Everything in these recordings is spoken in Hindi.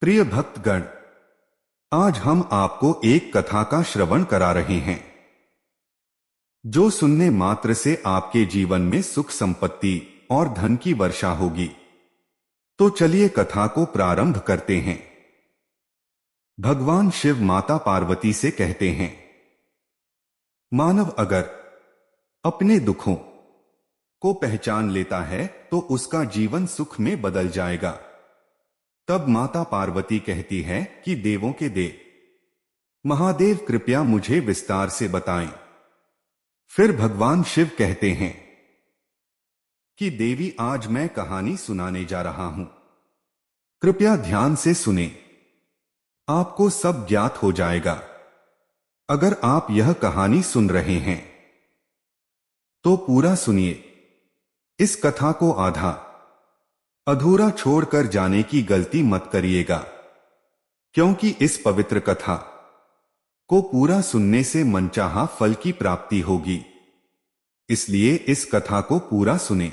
प्रिय भक्तगण, आज हम आपको एक कथा का श्रवण करा रहे हैं जो सुनने मात्र से आपके जीवन में सुख संपत्ति और धन की वर्षा होगी। तो चलिए कथा को प्रारंभ करते हैं। भगवान शिव माता पार्वती से कहते हैं, मानव अगर अपने दुखों को पहचान लेता है तो उसका जीवन सुख में बदल जाएगा। तब माता पार्वती कहती है कि देवों के देव महादेव, कृपया मुझे विस्तार से बताएं। फिर भगवान शिव कहते हैं कि देवी, आज मैं कहानी सुनाने जा रहा हूं, कृपया ध्यान से सुने, आपको सब ज्ञात हो जाएगा। अगर आप यह कहानी सुन रहे हैं तो पूरा सुनिए। इस कथा को आधा अधूरा छोड़कर जाने की गलती मत करिएगा, क्योंकि इस पवित्र कथा को पूरा सुनने से मनचाहा फल की प्राप्ति होगी। इसलिए इस कथा को पूरा सुने।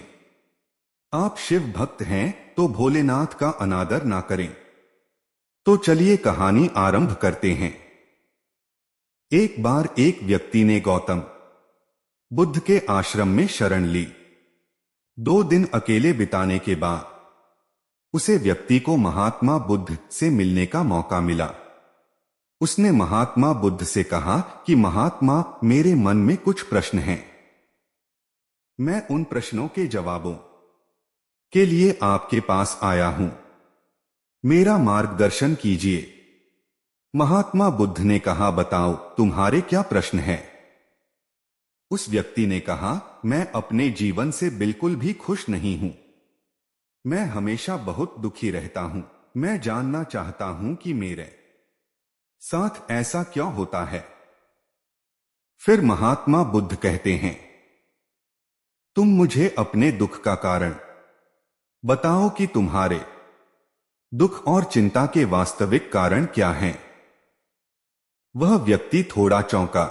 आप शिव भक्त हैं तो भोलेनाथ का अनादर ना करें। तो चलिए कहानी आरंभ करते हैं। एक बार एक व्यक्ति ने गौतम बुद्ध के आश्रम में शरण ली। 2 दिन अकेले बिताने के बाद उसे व्यक्ति को महात्मा बुद्ध से मिलने का मौका मिला। उसने महात्मा बुद्ध से कहा कि महात्मा, मेरे मन में कुछ प्रश्न हैं। मैं उन प्रश्नों के जवाबों के लिए आपके पास आया हूं। मेरा मार्गदर्शन कीजिए। महात्मा बुद्ध ने कहा, बताओ तुम्हारे क्या प्रश्न हैं। उस व्यक्ति ने कहा, मैं अपने जीवन से बिल्कुल भी खुश नहीं हूं। मैं हमेशा बहुत दुखी रहता हूं। मैं जानना चाहता हूं कि मेरे साथ ऐसा क्यों होता है। फिर महात्मा बुद्ध कहते हैं, तुम मुझे अपने दुख का कारण बताओ कि तुम्हारे दुख और चिंता के वास्तविक कारण क्या हैं। वह व्यक्ति थोड़ा चौंका।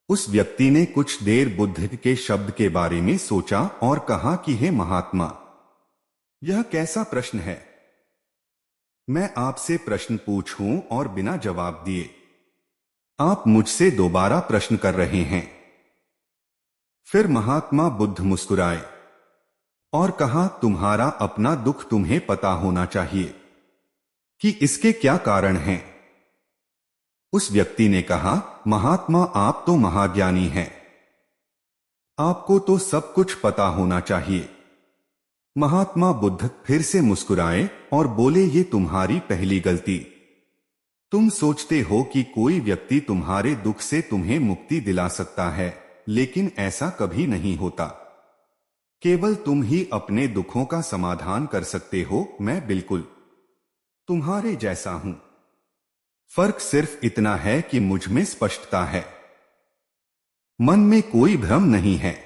उस व्यक्ति ने कुछ देर बुद्ध के शब्द के बारे में सोचा और कहा कि हे महात्मा, यह कैसा प्रश्न है। मैं आपसे प्रश्न पूछूं और बिना जवाब दिए आप मुझसे दोबारा प्रश्न कर रहे हैं। फिर महात्मा बुद्ध मुस्कुराए और कहा, तुम्हारा अपना दुख तुम्हें पता होना चाहिए कि इसके क्या कारण हैं। उस व्यक्ति ने कहा, महात्मा, आप तो महाज्ञानी हैं, आपको तो सब कुछ पता होना चाहिए। महात्मा बुद्ध फिर से मुस्कुराए और बोले, ये तुम्हारी पहली गलती। तुम सोचते हो कि कोई व्यक्ति तुम्हारे दुख से तुम्हें मुक्ति दिला सकता है, लेकिन ऐसा कभी नहीं होता। केवल तुम ही अपने दुखों का समाधान कर सकते हो। मैं बिल्कुल तुम्हारे जैसा हूं। फर्क सिर्फ इतना है कि मुझ में स्पष्टता है, मन में कोई भ्रम नहीं है।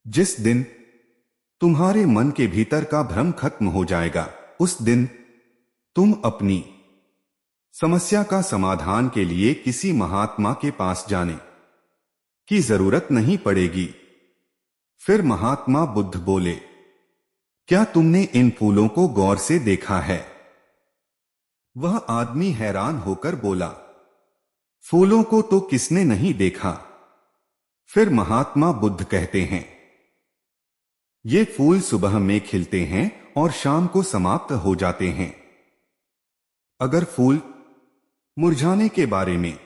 जिस दिन तुम्हारे मन के भीतर का भ्रम खत्म हो जाएगा, उस दिन तुम अपनी समस्या का समाधान के लिए किसी महात्मा के पास जाने की जरूरत नहीं पड़ेगी। फिर महात्मा बुद्ध बोले, क्या तुमने इन फूलों को गौर से देखा है। वह आदमी हैरान होकर बोला, फूलों को तो किसने नहीं देखा। फिर महात्मा बुद्ध कहते हैं, ये फूल सुबह में खिलते हैं और शाम को समाप्त हो जाते हैं। अगर फूल मुरझाने के बारे में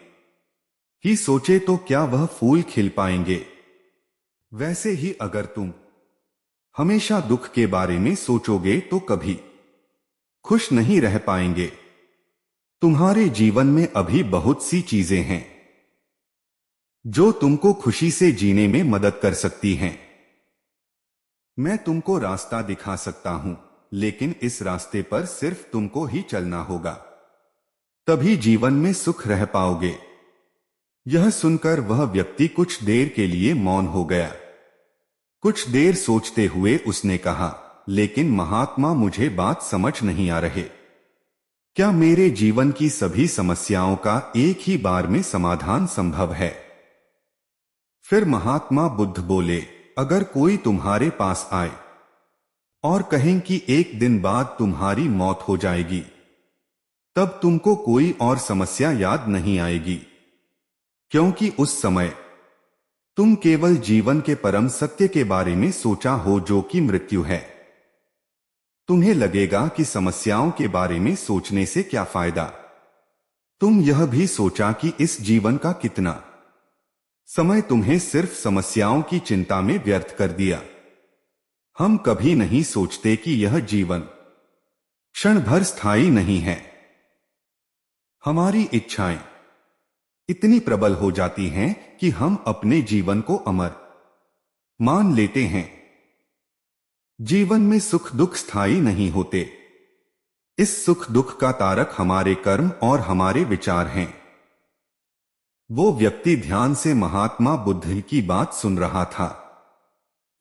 ही सोचे तो क्या वह फूल खिल पाएंगे। वैसे ही अगर तुम हमेशा दुख के बारे में सोचोगे तो कभी खुश नहीं रह पाएंगे। तुम्हारे जीवन में अभी बहुत सी चीजें हैं जो तुमको खुशी से जीने में मदद कर सकती हैं। मैं तुमको रास्ता दिखा सकता हूं, लेकिन इस रास्ते पर सिर्फ तुमको ही चलना होगा, तभी जीवन में सुख रह पाओगे। यह सुनकर वह व्यक्ति कुछ देर के लिए मौन हो गया। कुछ देर सोचते हुए उसने कहा, लेकिन महात्मा, मुझे बात समझ नहीं आ रही। क्या मेरे जीवन की सभी समस्याओं का एक ही बार में समाधान संभव है। फिर महात्मा बुद्ध बोले, अगर कोई तुम्हारे पास आए और कहें कि एक दिन बाद तुम्हारी मौत हो जाएगी, तब तुमको कोई और समस्या याद नहीं आएगी, क्योंकि उस समय तुम केवल जीवन के परम सत्य के बारे में सोचा हो, जो कि मृत्यु है। तुम्हें लगेगा कि समस्याओं के बारे में सोचने से क्या फायदा। तुम यह भी सोचा कि इस जीवन का कितना समय तुम्हें सिर्फ समस्याओं की चिंता में व्यर्थ कर दिया। हम कभी नहीं सोचते कि यह जीवन क्षण भर स्थायी नहीं है। हमारी इच्छाएं इतनी प्रबल हो जाती हैं कि हम अपने जीवन को अमर मान लेते हैं। जीवन में सुख दुख स्थायी नहीं होते। इस सुख दुख का तारक हमारे कर्म और हमारे विचार हैं। वो व्यक्ति ध्यान से महात्मा बुद्ध की बात सुन रहा था।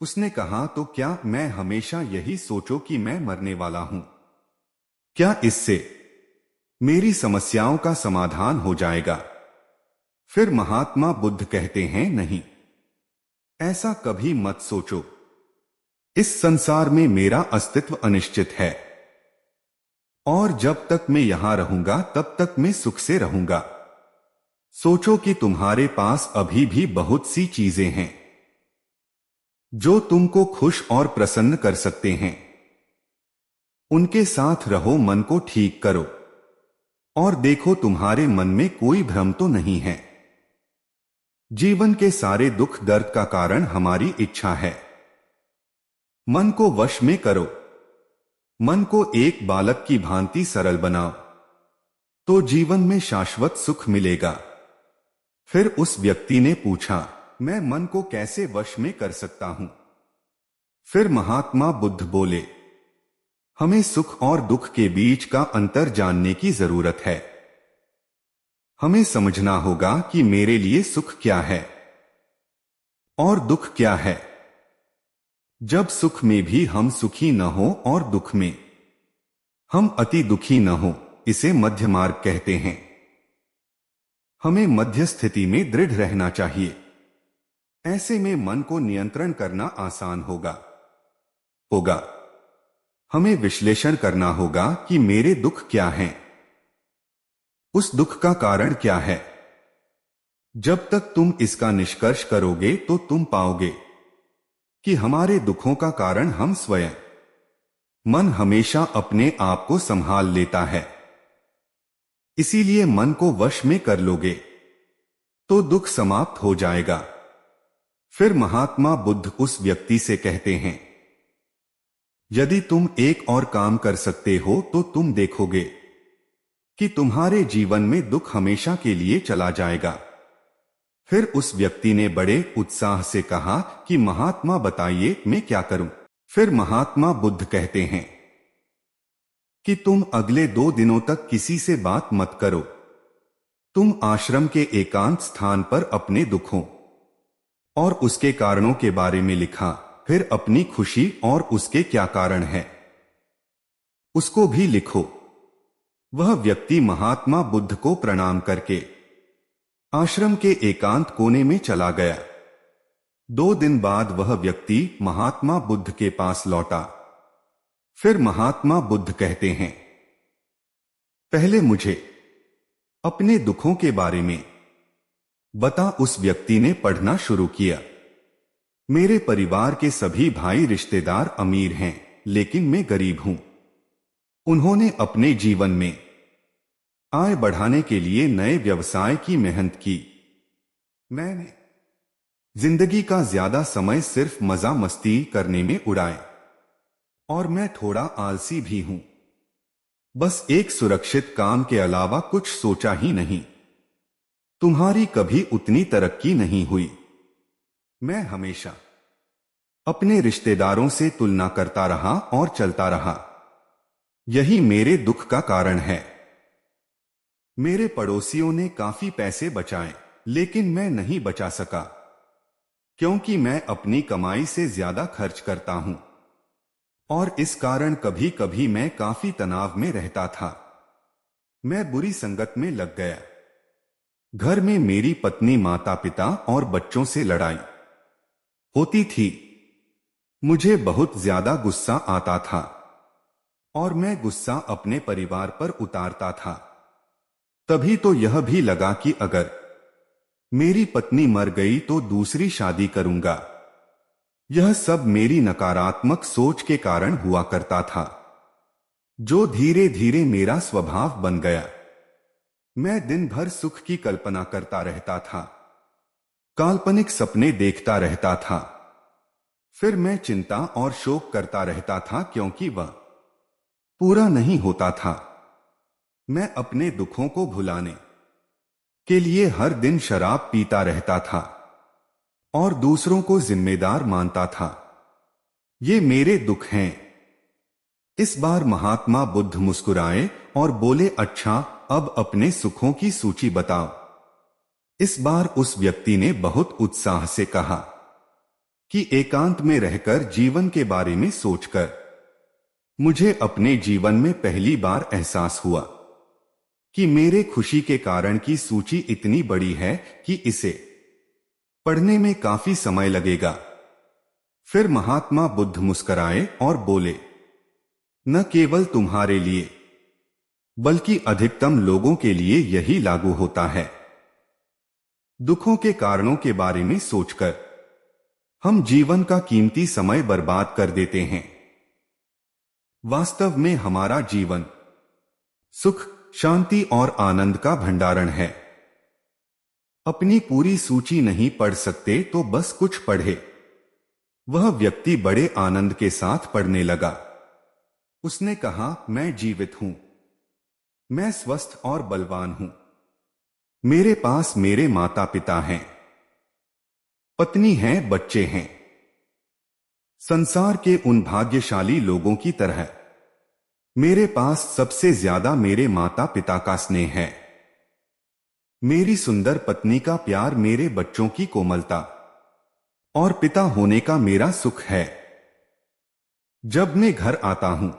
उसने कहा, तो क्या मैं हमेशा यही सोचूं कि मैं मरने वाला हूं? क्या इससे मेरी समस्याओं का समाधान हो जाएगा? फिर महात्मा बुद्ध कहते हैं, नहीं, ऐसा कभी मत सोचो। इस संसार में मेरा अस्तित्व अनिश्चित है, और जब तक मैं यहां रहूंगा तब तक मैं सुख से रहूंगा। सोचो कि तुम्हारे पास अभी भी बहुत सी चीजें हैं जो तुमको खुश और प्रसन्न कर सकते हैं। उनके साथ रहो, मन को ठीक करो और देखो तुम्हारे मन में कोई भ्रम तो नहीं है। जीवन के सारे दुख दर्द का कारण हमारी इच्छा है। मन को वश में करो। मन को एक बालक की भांति सरल बनाओ, तो जीवन में शाश्वत सुख मिलेगा। फिर उस व्यक्ति ने पूछा, मैं मन को कैसे वश में कर सकता हूं? फिर महात्मा बुद्ध बोले, हमें सुख और दुख के बीच का अंतर जानने की जरूरत है। हमें समझना होगा कि मेरे लिए सुख क्या है और दुख क्या है। जब सुख में भी हम सुखी न हो और दुख में हम अति दुखी न हो, इसे मध्य मार्ग कहते हैं। हमें मध्य स्थिति में दृढ़ रहना चाहिए। ऐसे में मन को नियंत्रण करना आसान होगा। हमें विश्लेषण करना होगा कि मेरे दुख क्या हैं, उस दुख का कारण क्या है। जब तक तुम इसका निष्कर्ष करोगे तो तुम पाओगे कि हमारे दुखों का कारण हम स्वयं। मन हमेशा अपने आप को संभाल लेता है, इसीलिए मन को वश में कर लोगे तो दुख समाप्त हो जाएगा। फिर महात्मा बुद्ध उस व्यक्ति से कहते हैं, यदि तुम एक और काम कर सकते हो तो तुम देखोगे कि तुम्हारे जीवन में दुख हमेशा के लिए चला जाएगा। फिर उस व्यक्ति ने बड़े उत्साह से कहा कि महात्मा बताइए, मैं क्या करूं? फिर महात्मा बुद्ध कहते हैं कि तुम अगले 2 दिनों तक किसी से बात मत करो। तुम आश्रम के एकांत स्थान पर अपने दुखों और उसके कारणों के बारे में लिखा। फिर अपनी खुशी और उसके क्या कारण है उसको भी लिखो। वह व्यक्ति महात्मा बुद्ध को प्रणाम करके आश्रम के एकांत कोने में चला गया। 2 दिन बाद वह व्यक्ति महात्मा बुद्ध के पास लौटा। फिर महात्मा बुद्ध कहते हैं, पहले मुझे अपने दुखों के बारे में बता। उस व्यक्ति ने पढ़ना शुरू किया, मेरे परिवार के सभी भाई रिश्तेदार अमीर हैं, लेकिन मैं गरीब हूं। उन्होंने अपने जीवन में आय बढ़ाने के लिए नए व्यवसाय की मेहनत की। मैंने जिंदगी का ज्यादा समय सिर्फ मजा मस्ती करने में उड़ाए, और मैं थोड़ा आलसी भी हूं। बस एक सुरक्षित काम के अलावा कुछ सोचा ही नहीं। तुम्हारी कभी उतनी तरक्की नहीं हुई। मैं हमेशा अपने रिश्तेदारों से तुलना करता रहा और चलता रहा। यही मेरे दुख का कारण है। मेरे पड़ोसियों ने काफी पैसे बचाए, लेकिन मैं नहीं बचा सका, क्योंकि मैं अपनी कमाई से ज्यादा खर्च करता हूं, और इस कारण कभी कभी मैं काफी तनाव में रहता था। मैं बुरी संगत में लग गया। घर में मेरी पत्नी, माता पिता और बच्चों से लड़ाई होती थी। मुझे बहुत ज्यादा गुस्सा आता था और मैं गुस्सा अपने परिवार पर उतारता था। तभी तो यह भी लगा कि अगर मेरी पत्नी मर गई तो दूसरी शादी करूंगा। यह सब मेरी नकारात्मक सोच के कारण हुआ करता था, जो धीरे धीरे मेरा स्वभाव बन गया। मैं दिन भर सुख की कल्पना करता रहता था, काल्पनिक सपने देखता रहता था। फिर मैं चिंता और शोक करता रहता था क्योंकि वह पूरा नहीं होता था। मैं अपने दुखों को भुलाने के लिए हर दिन शराब पीता रहता था और दूसरों को जिम्मेदार मानता था। ये मेरे दुख हैं। इस बार महात्मा बुद्ध मुस्कुराए और बोले, अच्छा, अब अपने सुखों की सूची बताओ। इस बार उस व्यक्ति ने बहुत उत्साह से कहा कि एकांत में रहकर जीवन के बारे में सोचकर मुझे अपने जीवन में पहली बार एहसास हुआ कि मेरे खुशी के कारण की सूची इतनी बड़ी है कि इसे पढ़ने में काफी समय लगेगा। फिर महात्मा बुद्ध मुस्कुराए और बोले, न केवल तुम्हारे लिए बल्कि अधिकतम लोगों के लिए यही लागू होता है। दुखों के कारणों के बारे में सोचकर हम जीवन का कीमती समय बर्बाद कर देते हैं। वास्तव में हमारा जीवन सुख, शांति और आनंद का भंडारण है। अपनी पूरी सूची नहीं पढ़ सकते तो बस कुछ पढ़े। वह व्यक्ति बड़े आनंद के साथ पढ़ने लगा। उसने कहा, मैं जीवित हूं, मैं स्वस्थ और बलवान हूं, मेरे पास मेरे माता पिता हैं, पत्नी है, बच्चे हैं। संसार के उन भाग्यशाली लोगों की तरह मेरे पास सबसे ज्यादा मेरे माता पिता का स्नेह है, मेरी सुंदर पत्नी का प्यार, मेरे बच्चों की कोमलता और पिता होने का मेरा सुख है। जब मैं घर आता हूं,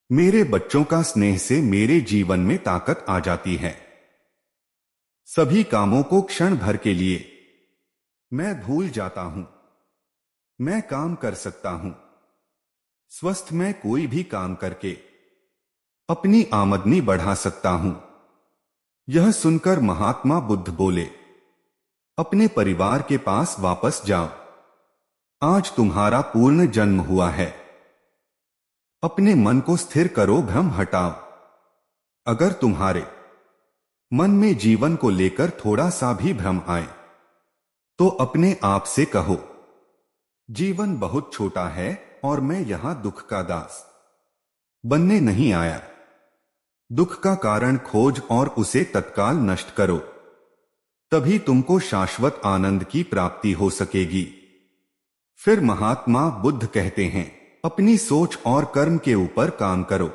मेरे बच्चों का स्नेह से मेरे जीवन में ताकत आ जाती है। सभी कामों को क्षण भर के लिए मैं भूल जाता हूं। मैं काम कर सकता हूं। स्वस्थ में कोई भी काम करके अपनी आमदनी बढ़ा सकता हूं। यह सुनकर महात्मा बुद्ध बोले, अपने परिवार के पास वापस जाओ। आज तुम्हारा पूर्ण जन्म हुआ है। अपने मन को स्थिर करो, भ्रम हटाओ। अगर तुम्हारे मन में जीवन को लेकर थोड़ा सा भी भ्रम आए तो अपने आप से कहो, जीवन बहुत छोटा है और मैं यहां दुख का दास बनने नहीं आया। दुख का कारण खोज और उसे तत्काल नष्ट करो, तभी तुमको शाश्वत आनंद की प्राप्ति हो सकेगी। फिर महात्मा बुद्ध कहते हैं, अपनी सोच और कर्म के ऊपर काम करो।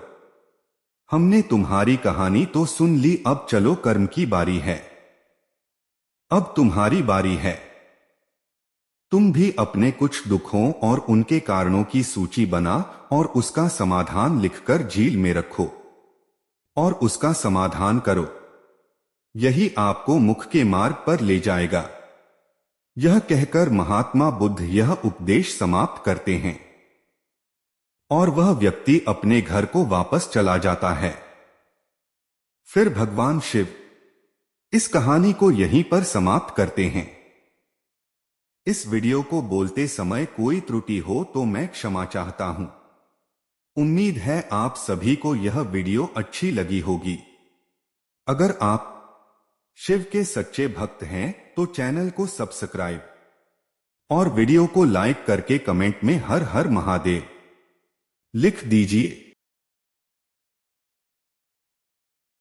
हमने तुम्हारी कहानी तो सुन ली, अब चलो कर्म की बारी है। अब तुम्हारी बारी है। तुम भी अपने कुछ दुखों और उनके कारणों की सूची बना और उसका समाधान लिखकर झील में रखो और उसका समाधान करो। यही आपको मुख के मार्ग पर ले जाएगा। यह कहकर महात्मा बुद्ध यह उपदेश समाप्त करते हैं और वह व्यक्ति अपने घर को वापस चला जाता है। फिर भगवान शिव इस कहानी को यहीं पर समाप्त करते हैं। इस वीडियो को बोलते समय कोई त्रुटि हो तो मैं क्षमा चाहता हूं। उम्मीद है आप सभी को यह वीडियो अच्छी लगी होगी। अगर आप शिव के सच्चे भक्त हैं तो चैनल को सब्सक्राइब और वीडियो को लाइक करके कमेंट में हर हर महादेव लिख दीजिए।